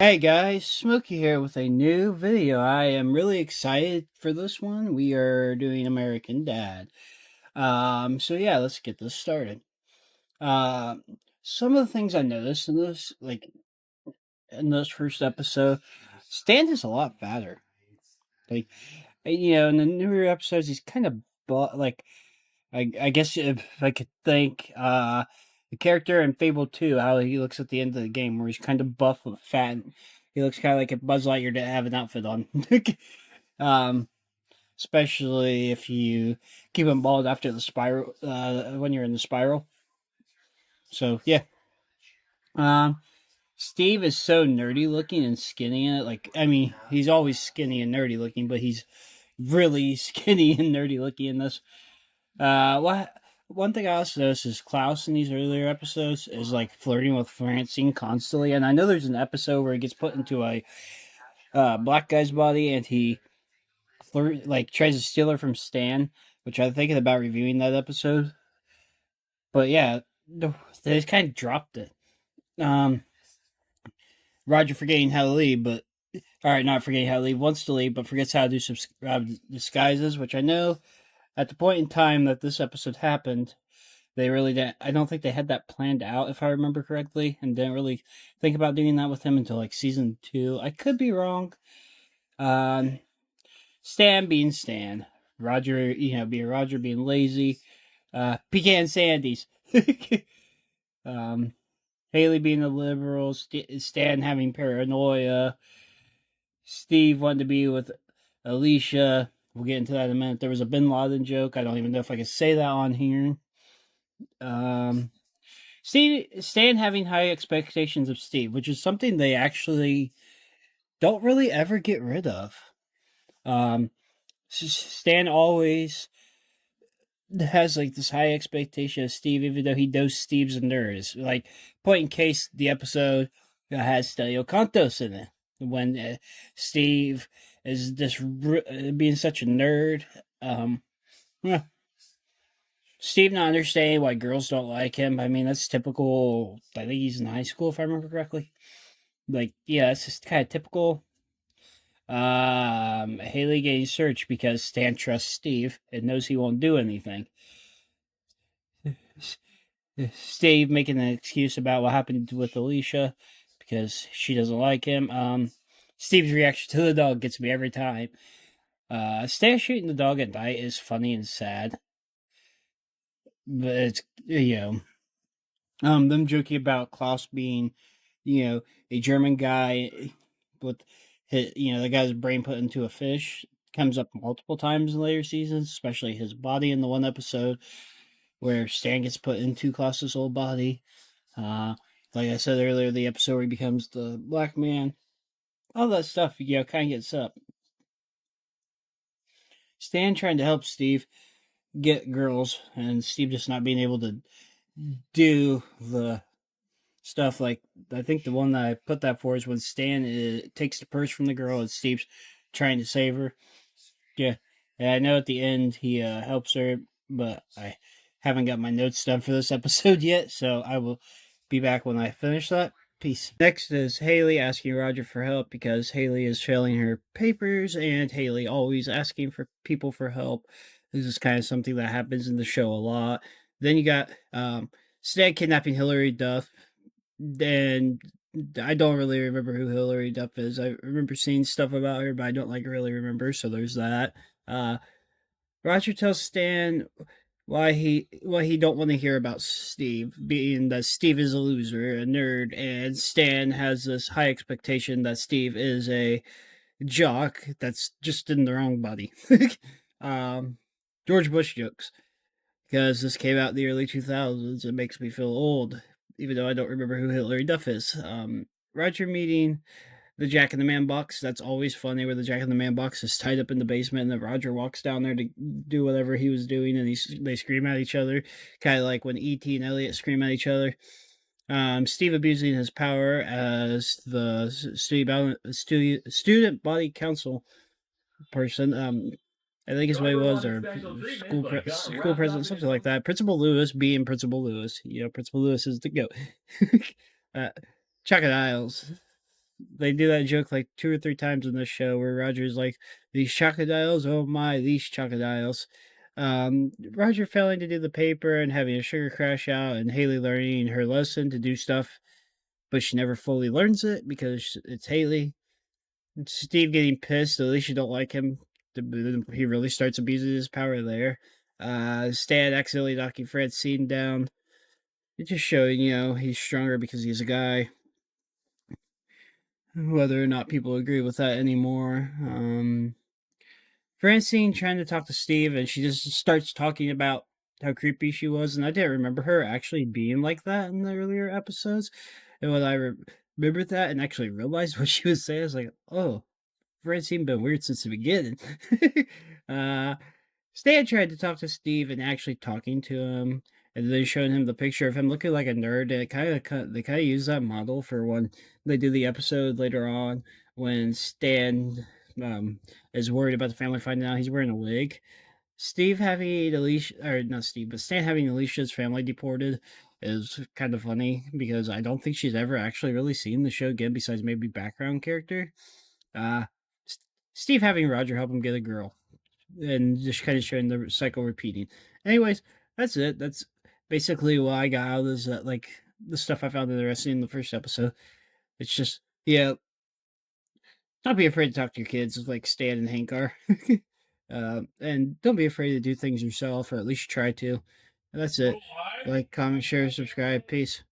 Hey guys, Smokey here with a new video. I am really excited for this one. We are doing American Dad. So yeah, let's get this started. Um, some of the things I noticed in this, like in this first episode, Stan is a lot fatter. Like, in the newer episodes, he's kind of like I guess if I could think, the character in Fable 2, how he looks at the end of the game, where he's kind of buff and fat. And he looks kind of like a Buzz Lightyear to have an outfit on. um, Especially if you keep him bald after the spiral, when you're in the spiral. So yeah. Um, Steve is so nerdy looking and skinny in it. Like, I mean, he's always skinny and nerdy looking, but he's really skinny and nerdy looking in this. What One thing I also noticed is Klaus in these earlier episodes is like flirting with Francine constantly, and I know there's an episode where he gets put into a black guy's body and he tries to steal her from Stan, which I'm thinking about reviewing that episode. But yeah, they just kind of dropped it. Um, Roger forgetting how to leave, but all right, not forgetting how to leave, wants to leave, but forgets how to do some disguises, which I know at the point in time that this episode happened, they really didn't. I don't think they had that planned out, if I remember correctly, and didn't really think about doing that with him until like season 2. I could be wrong. Um, Stan being Stan, Roger, being Roger, being lazy. Pecan Sandys. um, Haley being a liberal. Stan having paranoia. Steve wanted to be with Alicia. We'll get into that in a minute. There was a Bin Laden joke. I don't even know if I can say that on here. Um, Stan having high expectations of Steve, which is something they actually don't really ever get rid of. Um, Stan always has like this high expectation of Steve, even though he knows Steve's a nerd. Like, point in case, the episode has Stelio Cantos in it when Steve is just being such a nerd. Yeah. Steve not understanding why girls don't like him. I mean, that's typical. I think he's in high school, if I remember correctly. Like, yeah, it's just kind of typical. Haley getting searched because Stan trusts Steve and knows he won't do anything. Steve making an excuse about what happened with Alicia because she doesn't like him. Steve's reaction to the dog gets me every time. Stan shooting the dog at night is funny and sad, but it's them joking about Klaus being, a German guy with his, the guy's brain put into a fish comes up multiple times in later seasons, especially his body in the one episode where Stan gets put into Klaus's old body. Uh, like I said earlier, the episode where he becomes the black man. All that stuff, kind of gets up. Stan trying to help Steve get girls, and Steve just not being able to do the stuff. Like, I think the one that I put that for is when Stan takes the purse from the girl and Steve's trying to save her. Yeah, and I know at the end he helps her, but I haven't got my notes done for this episode yet, so I will be back when I finish that. Peace. Next is Haley asking Roger for help because Haley is failing her papers, and Haley always asking for people for help. This is kind of something that happens in the show a lot. Then you got Stan kidnapping Hillary Duff. Then I don't really remember who Hillary Duff is. I remember seeing stuff about her, but I don't really remember. So there's that. Uh, Roger tells Stan why he don't want to hear about Steve, being that Steve is a loser, a nerd, and Stan has this high expectation that Steve is a jock that's just in the wrong body. um, George Bush jokes because this came out in the early 2000s. It makes me feel old, even though I don't remember who Hillary Duff is. Roger meeting the Jack in the Man box. That's always funny where the Jack in the Man box is tied up in the basement and then Roger walks down there to do whatever he was doing and they scream at each other. Kind of like when E.T. and Elliot scream at each other. Steve abusing his power as the student body council person. I think his way was, or school president, something like that. Principal Lewis being Principal Lewis. Principal Lewis is the goat. uh, Chuck and Isles. They do that joke like 2 or 3 times in this show where Roger's like, "These crocodiles, oh my, these crocodiles." Roger failing to do the paper and having a sugar crash out, and Haley learning her lesson to do stuff, but she never fully learns it because it's Haley. Steve getting pissed, at least you don't like him. He really starts abusing his power there. Stan accidentally knocking Francine down. It's just showing, he's stronger because he's a guy. Whether or not people agree with that anymore. Francine trying to talk to Steve, and she just starts talking about how creepy she was, and I didn't remember her actually being like that in the earlier episodes. And when I remembered that and actually realized what she was saying, I was like, oh, Francine been weird since the beginning. uh, Stan tried to talk to Steve and actually talking to him, and then showing him the picture of him looking like a nerd. And they kind of use that model for when they do the episode later on when Stan is worried about the family finding out he's wearing a wig. Steve having Alicia, or not Steve, but Stan having Alicia's family deported is kind of funny because I don't think she's ever actually really seen the show again besides maybe background character. Uh, Steve having Roger help him get a girl and just kind of showing the cycle repeating. Anyways, that's it. That's basically what I got out of this, like the stuff I found interesting in the first episode. It's just, yeah, don't be afraid to talk to your kids like Stan and Hank are. And don't be afraid to do things yourself, or at least try to. And that's it. Like, comment, share, subscribe. Peace.